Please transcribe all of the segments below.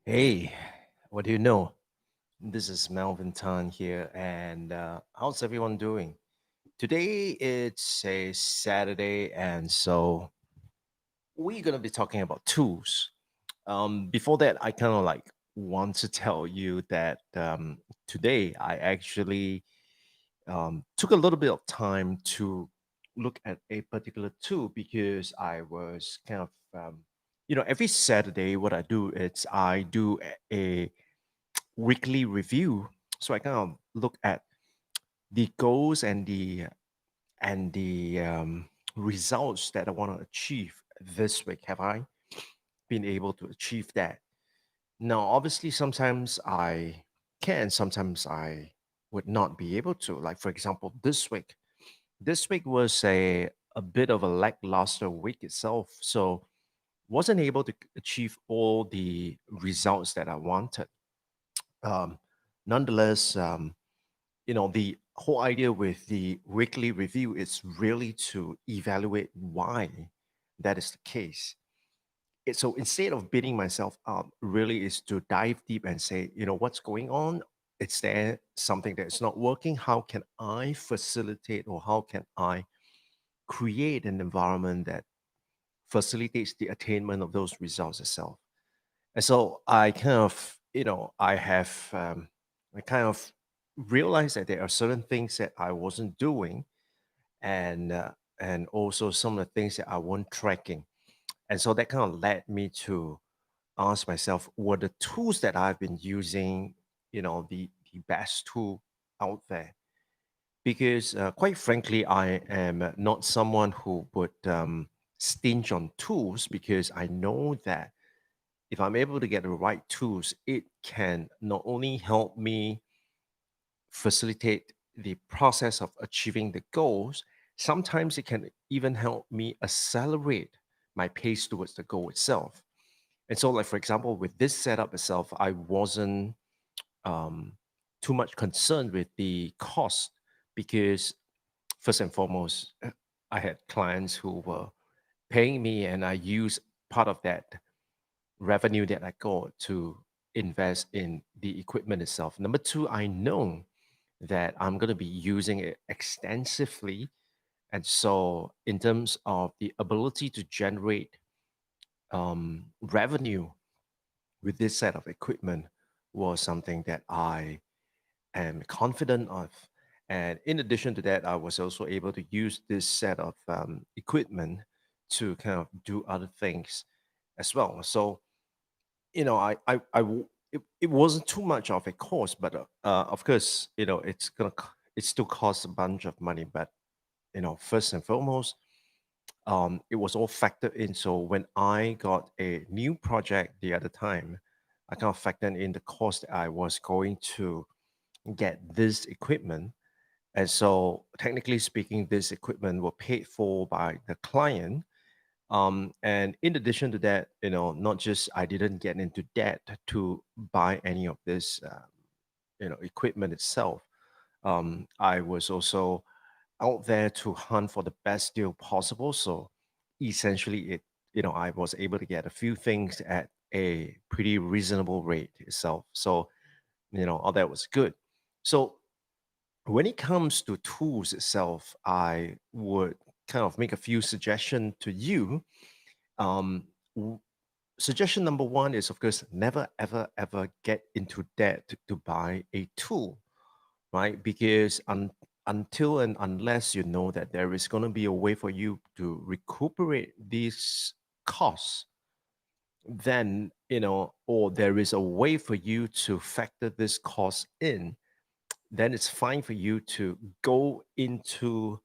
Hey, what do you know? This is Melvin Tan here, and how's everyone doing? Today it's a Saturday, and so we're gonna be talking about tools. Before that, I kind of like want to tell you that today I actually took a little bit of time to look at a particular tool because I was kind of every Saturday what I do is I do a weekly review. So I kind of look at the goals and the results that I want to achieve this week. Have I been able to achieve that? Now, obviously, sometimes I can, sometimes I would not be able to. Like for example, this week was a bit of a lackluster week itself. So wasn't able to achieve all the results that I wanted. Um, Nonetheless, the whole idea with the weekly review is really to evaluate why that is the case. So instead of beating myself up, really is to dive deep and say, what's going on? Is there something that's not working? How can I facilitate or how can I create an environment that facilitates the attainment of those results itself? And so I kind of, I kind of realized that there are certain things that I wasn't doing, and and also some of the things that I wasn't tracking. And so that kind of led me to ask myself, were the tools that I've been using, the best tool out there? Because quite frankly, I am not someone who would stinge on tools because I know that if I'm able to get the right tools, it can not only help me facilitate the process of achieving the goals, sometimes it can even help me accelerate my pace towards the goal itself. And so, like for example, with this setup itself, I wasn't um, too much concerned with the cost because first and foremost, I had clients who were paying me, and I used part of that revenue that I got to invest in the equipment itself. Number two, I know that I'm going to be using it extensively. And so, in terms of the ability to generate revenue with this set of equipment, was something that I am confident of. And in addition to that, I was also able to use this set of equipment to kind of do other things as well. So it wasn't too much of a cost, but of course, it still costs a bunch of money. But first and foremost, it was all factored in. So when I got a new project the other time, I kind of factored in the cost that I was going to get this equipment. And so, technically speaking, this equipment were paid for by the client, and in addition to that, not just I didn't get into debt to buy any of this, equipment itself. I was also out there to hunt for the best deal possible. So essentially, I was able to get a few things at a pretty reasonable rate itself. So all that was good. So when it comes to tools itself, I would kind of make a few suggestions to you. um, w- Suggestion number one is, of course, never, ever, ever get into debt to buy a tool, right? Because until and unless you know that there is going to be a way for you to recuperate these costs, then, or there is a way for you to factor this cost in, then it's fine for you to go into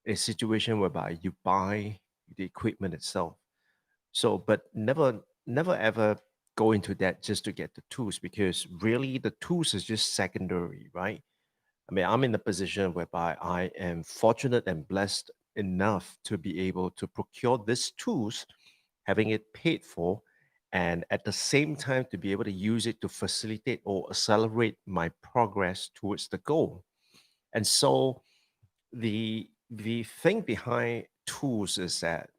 a situation whereby you buy the equipment itself. So, but never ever go into that just to get the tools because really the tools is just secondary, right? I mean, I'm in a position whereby I am fortunate and blessed enough to be able to procure these tools, having it paid for, and at the same time to be able to use it to facilitate or accelerate my progress towards the goal. And so the thing behind tools is that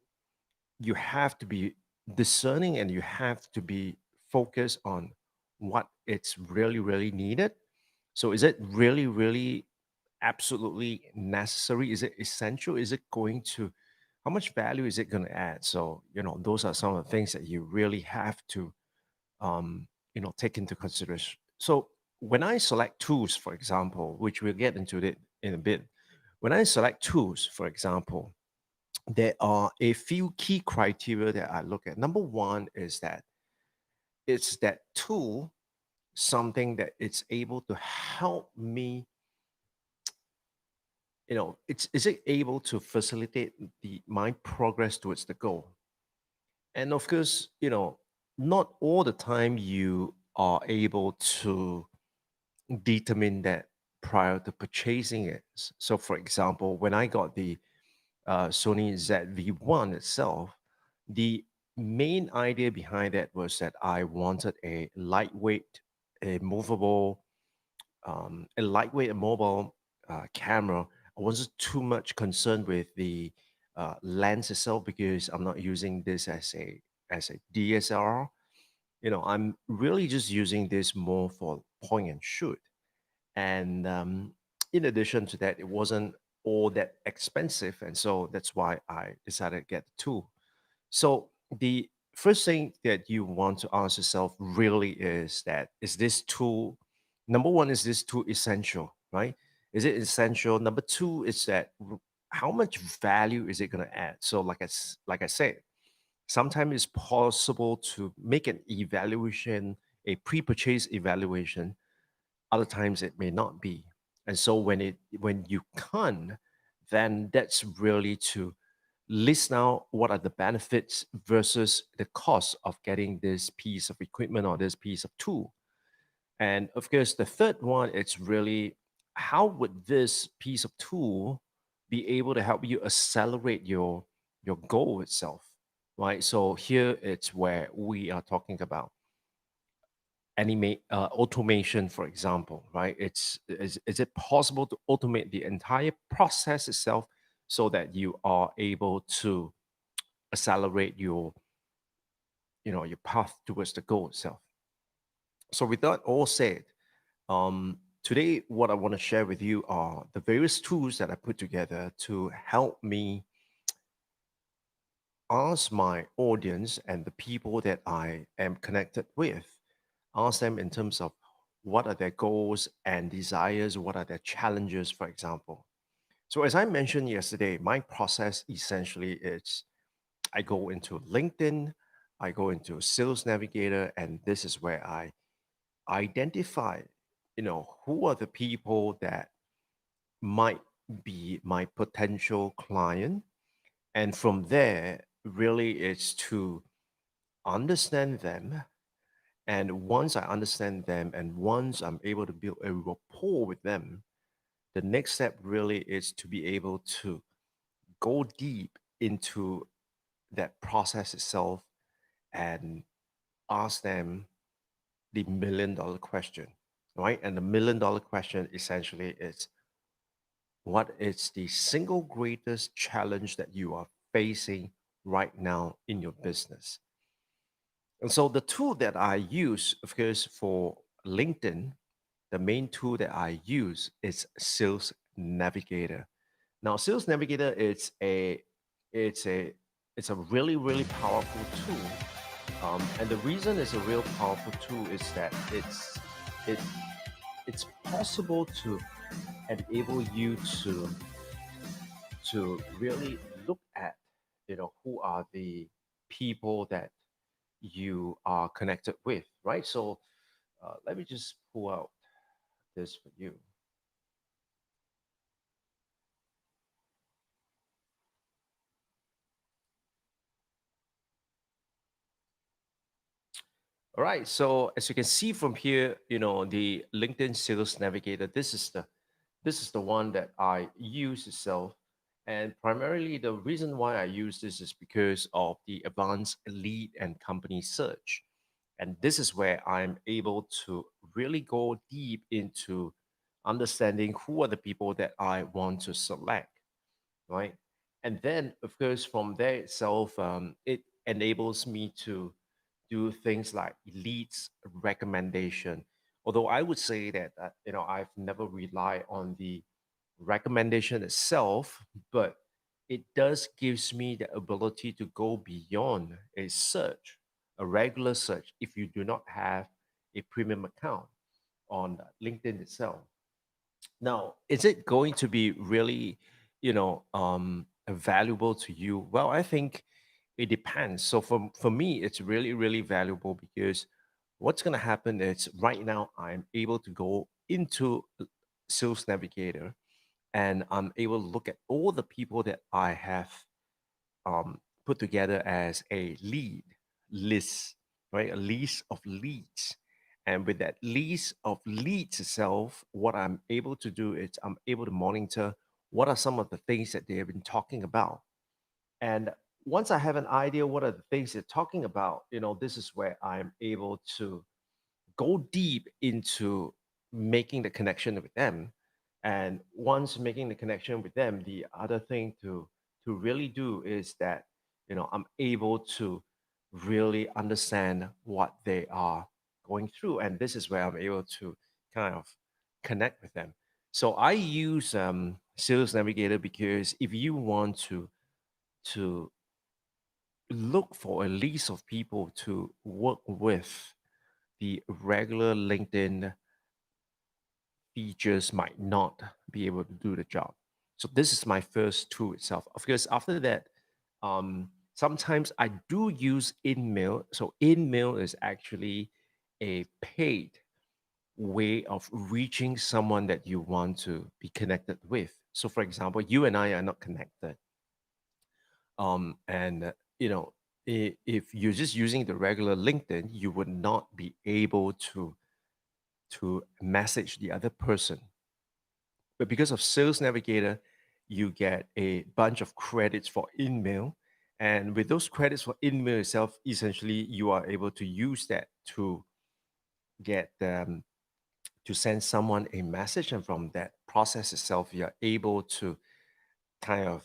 you have to be discerning and you have to be focused on what it's really, really needed. So is it really, really absolutely necessary? Is it essential? Is it going to, how much value is it going to add? So, those are some of the things that you really have to, take into consideration. So when I select tools, for example, which we'll get into it in a bit, when I select tools, for example, there are a few key criteria that I look at. Number one is that it's that tool something that it's able to help me, it's is it able to facilitate the my progress towards the goal. And of course, not all the time you are able to determine that prior to purchasing it. So for example, when I got the Sony ZV-1 itself, the main idea behind that was that I wanted a lightweight, a movable, a lightweight and mobile camera. I wasn't too much concerned with the lens itself because I'm not using this as a DSLR. I'm really just using this more for point and shoot. And in addition to that, it wasn't all that expensive, and so that's why I decided to get the tool. So the first thing that you want to ask yourself really is that is this tool, number one, is this tool essential, right? Is it essential? Number two is that how much value is it going to add? So like I said, sometimes it's possible to make an evaluation, a pre-purchase evaluation. Other times it may not be. And so when you can't, then that's really to list now what are the benefits versus the cost of getting this piece of equipment or this piece of tool. And of course, the third one, it's really how would this piece of tool be able to help you accelerate your goal itself, right? So here it's where we are talking about automation, for example, right? Is it possible to automate the entire process itself so that you are able to accelerate your path towards the goal itself? So with that all said, today what I want to share with you are the various tools that I put together to help me ask my audience and the people that I am connected with, ask them in terms of what are their goals and desires, what are their challenges, for example. So, as I mentioned yesterday, my process essentially is I go into LinkedIn, I go into Sales Navigator, and this is where I identify, who are the people that might be my potential client. And from there, really, it's to understand them. And once I understand them and once I'm able to build a rapport with them, the next step really is to be able to go deep into that process itself and ask them the $1 million question, right? And the $1 million question essentially is what is the single greatest challenge that you are facing right now in your business? And so the tool that I use, of course, for LinkedIn, the main tool that I use is Sales Navigator. Now, Sales Navigator it's a it's a really really powerful tool, and the reason it's a real powerful tool is that it it's possible to enable you to really look at who are the people that you are connected with, right? So let me just pull out this for you. All right. So as you can see from here, the LinkedIn Sales Navigator, this is the one that I use itself. And primarily the reason why I use this is because of the advanced lead and company search. And this is where I'm able to really go deep into understanding who are the people that I want to select, right? And then, of course, from there itself, it enables me to do things like leads recommendation. Although I would say that I've never relied on the recommendation itself, but it does gives me the ability to go beyond a search, a regular search, if you do not have a premium account on LinkedIn itself. Now, is it going to be really, valuable to you? Well, I think it depends. So for me, it's really, really valuable because what's going to happen is right now I'm able to go into Sales Navigator and I'm able to look at all the people that I have put together as a lead list, right? A list of leads. And with that list of leads itself, what I'm able to do is I'm able to monitor what are some of the things that they have been talking about. And once I have an idea what are the things they're talking about, this is where I'm able to go deep into making the connection with them. And once making the connection with them, the other thing to really do is that I'm able to really understand what they are going through, and this is where I'm able to kind of connect with them. So I use Sales Navigator because if you want to look for a list of people to work with, the regular LinkedIn features might not be able to do the job. So this is my first tool itself. Of course, after that, sometimes I do use InMail. So InMail is actually a paid way of reaching someone that you want to be connected with. So for example, you and I are not connected. And if you're just using the regular LinkedIn, you would not be able to message the other person. But because of Sales Navigator, you get a bunch of credits for email. And with those credits for email itself, essentially you are able to use that to get to send someone a message. And from that process itself, you're able to kind of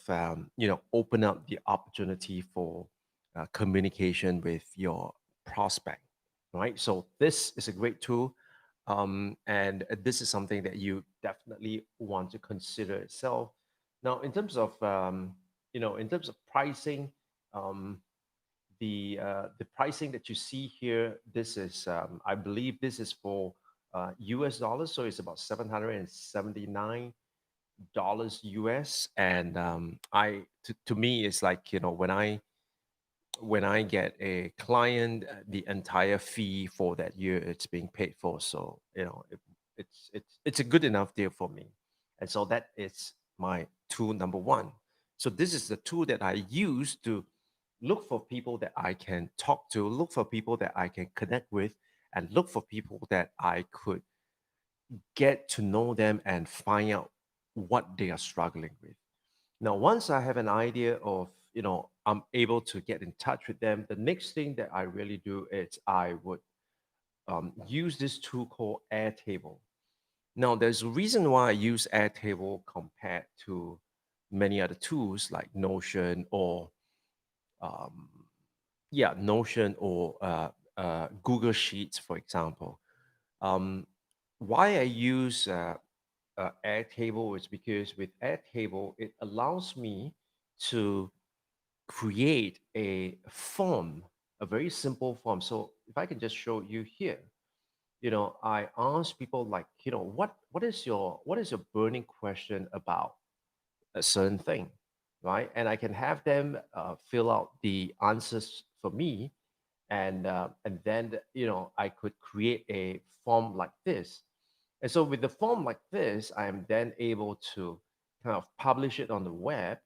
open up the opportunity for communication with your prospect, right? So this is a great tool, and this is something that you definitely want to consider itself. Now in terms of pricing, um, the pricing that you see here, this is I believe this is for US dollars, so it's about $779 US. And to me, it's like when I get a client, the entire fee for that year it's being paid for. So it's a good enough deal for me, and so that is my tool number one. So this is the tool that I use to look for people that I can talk to, look for people that I can connect with, and look for people that I could get to know them and find out what they are struggling with. Now, once I have an idea of, I'm able to get in touch with them, the next thing that I really do is I would use this tool called Airtable. Now, there's a reason why I use Airtable compared to many other tools like Notion or um, Notion or Google Sheets, for example. Um, why I use Airtable is because with Airtable, it allows me to create a form, a very simple form. So if I can just show you here, I ask people like, what is your burning question about a certain thing, right? And I can have them fill out the answers for me, and then I could create a form like this. And so with the form like this, I am then able to kind of publish it on the web.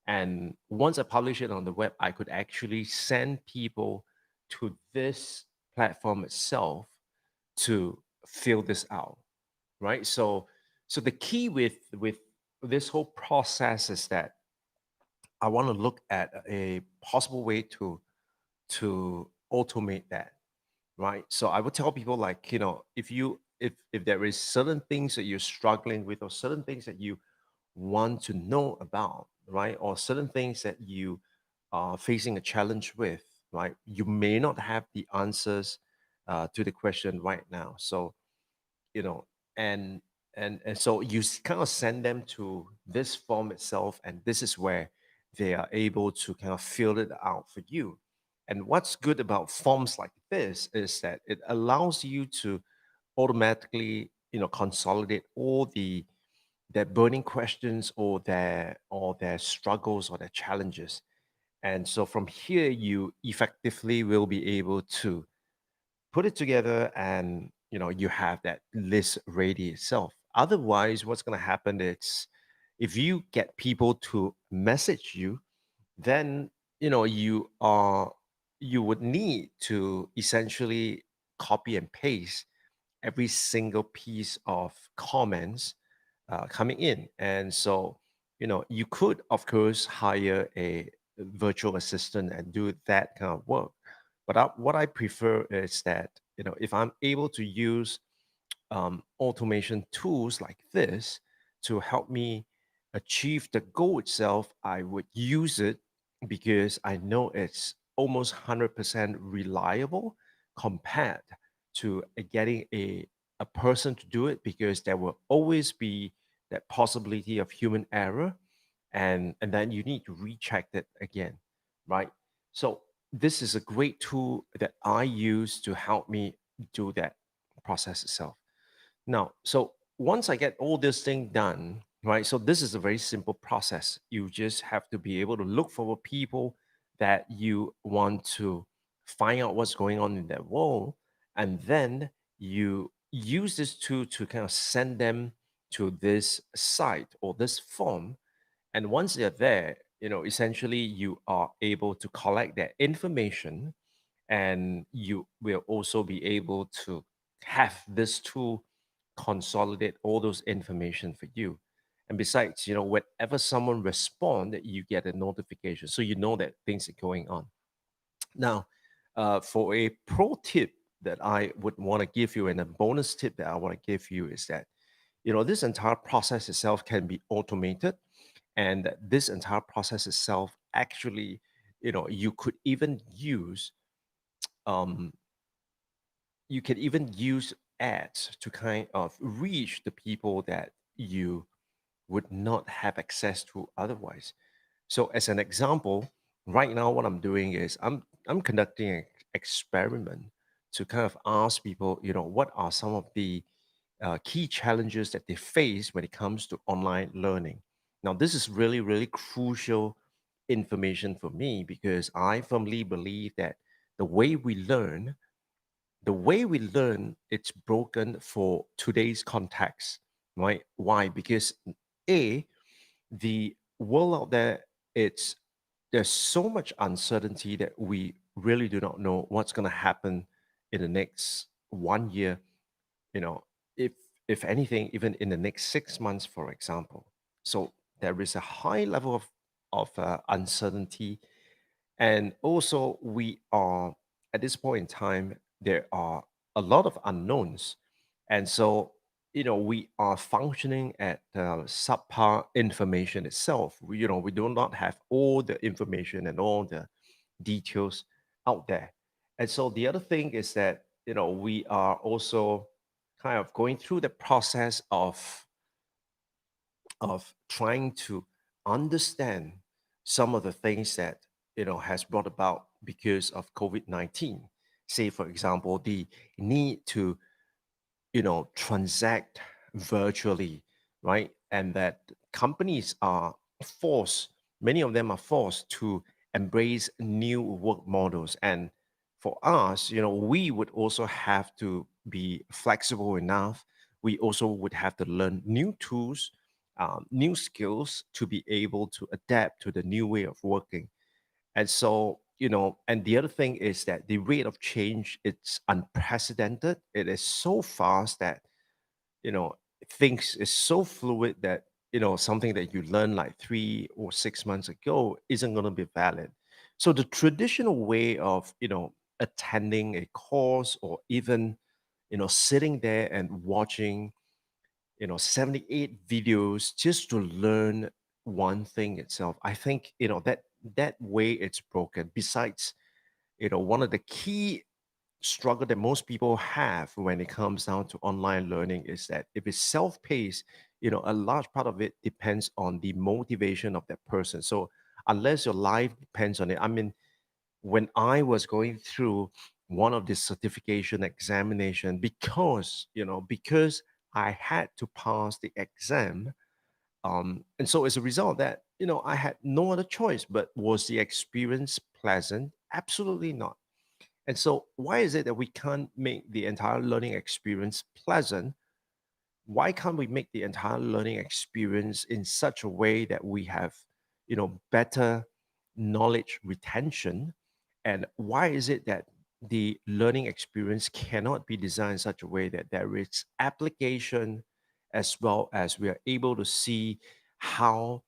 And once I publish it on the web, I could actually send people to this platform itself to fill this out, right? So the key with this whole process is that I want to look at a possible way to automate that, right? So I would tell people like, if there is certain things that you're struggling with or certain things that you want to know about, right? Or certain things that you are facing a challenge with, right? You may not have the answers to the question right now. So, you know, and and so you kind of send them to this form itself, and this is where they are able to kind of fill it out for you. And what's good about forms like this is that it allows you to automatically, consolidate all their burning questions or their struggles or their challenges. And so from here, you effectively will be able to put it together, and you have that list ready itself. Otherwise, what's going to happen is if you get people to message you, then you would need to essentially copy and paste every single piece of comments coming in. And so, you could, of course, hire a virtual assistant and do that kind of work. But what I prefer is that, if I'm able to use automation tools like this to help me achieve the goal itself, I would use it because I know it's almost 100% reliable compared to getting a person to do it, because there will always be that possibility of human error, and then you need to recheck it again, right? So this is a great tool that I use to help me do that process itself. Now, so once I get all this thing done, right? So this is a very simple process. You just have to be able to look for people that you want to find out what's going on in their world, and then you use this tool to kind of send them to this site or this form. And once they're there, essentially you are able to collect that information, and you will also be able to have this tool consolidate all those information for you. And besides, whenever someone respond, you get a notification, so you know that things are going on. Now, for a pro tip that I would want to give you, and a bonus tip that I want to give you, is that this entire process itself can be automated, and that this entire process itself actually, you could even use um, you can even use ads to kind of reach the people that you would not have access to otherwise. So, as an example, right now what I'm doing is I'm conducting an experiment to kind of ask people, what are some of the key challenges that they face when it comes to online learning. Now, this is really, really crucial information for me, because I firmly believe that the way we learn it's broken for today's context, right? Why? Because a the world out there, it's there's so much uncertainty that we really do not know what's going to happen in the next 1 year, you know if anything, even in the next 6 months, for example. So there is a high level of uncertainty. And also, we are at this point in time, there are a lot of unknowns. And so, we are functioning at subpar information itself. We do not have all the information and all the details out there. And so the other thing is that, we are also kind of going through the process of trying to understand some of the things that has brought about because of COVID-19. Say, for example, the need to transact virtually, right? And that companies are forced, many of them are forced to embrace new work models. And for us, we would also have to be flexible enough. We also would have to learn new tools, new skills to be able to adapt to the new way of working. And so, and the other thing is that the rate of change, it's unprecedented. It is so fast that, you know, things is so fluid that, something that you learned like 3 or 6 months ago isn't going to be valid. So the traditional way of, attending a course, or even, sitting there and watching 78 videos just to learn one thing itself, I think, that way it's broken. Besides, one of the key struggle that most people have when it comes down to online learning is that if it's self-paced, a large part of it depends on the motivation of that person. So unless your life depends on it, I mean, when I was going through one of the certification examination, because I had to pass the exam, and so as a result of that, I had no other choice. But was the experience pleasant? Absolutely not. And so, why is it that we can't make the entire learning experience pleasant? Why can't we make the entire learning experience in such a way that we have, better knowledge retention? And why is it that the learning experience cannot be designed in such a way that there is application as well as we are able to see how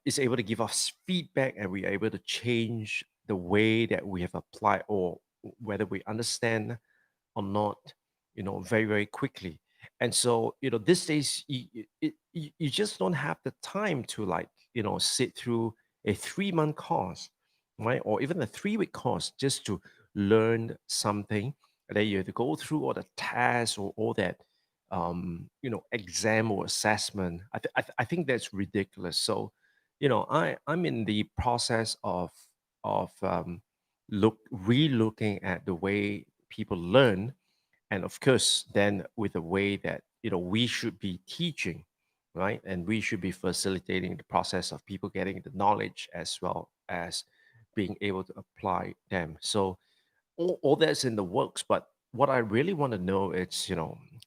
it's able to give us feedback and we are able to change the way that we have applied or whether we understand or not, very, very quickly. And so, these days, you just don't have the time to like, sit through a 3-month course, right? Or even a 3-week course just to learn something. And then you have to go through all the tasks or all that, exam or assessment. I think that's ridiculous. So, I'm in the process of re-looking at the way people learn, and of course then with the way that we should be teaching, right? And we should be facilitating the process of people getting the knowledge as well as being able to apply them. So all that's in the works, but what I really want to know is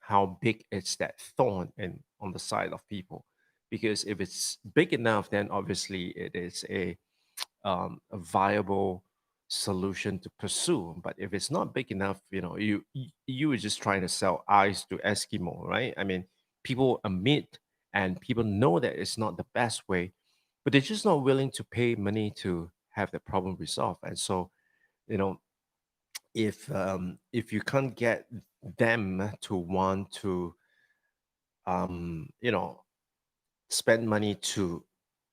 how big is that thorn in on the side of people, because if it's big enough, then obviously it is a viable solution to pursue. But if it's not big enough, you are just trying to sell ice to Eskimo, right? I mean, people admit and people know that it's not the best way, but they're just not willing to pay money to have the problem resolved. And so, you know, if you can't get them to want to spend money to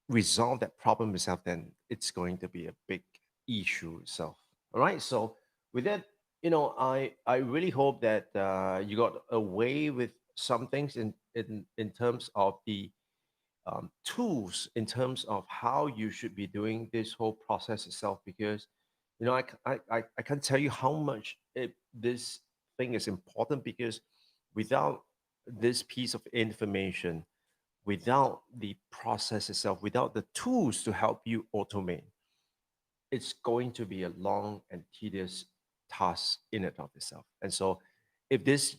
resolve that problem itself, then it's going to be a big issue itself. All right. So with that, I really hope that you got away with some things in terms of the tools, in terms of how you should be doing this whole process itself, because I can't tell you how much this thing is important, because without this piece of information, without the process itself, without the tools to help you automate, it's going to be a long and tedious task in and of itself. And so, if this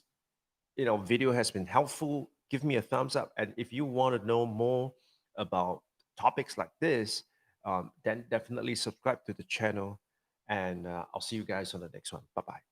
video has been helpful, give me a thumbs up. And if you want to know more about topics like this, then definitely subscribe to the channel. And I'll see you guys on the next one. Bye bye.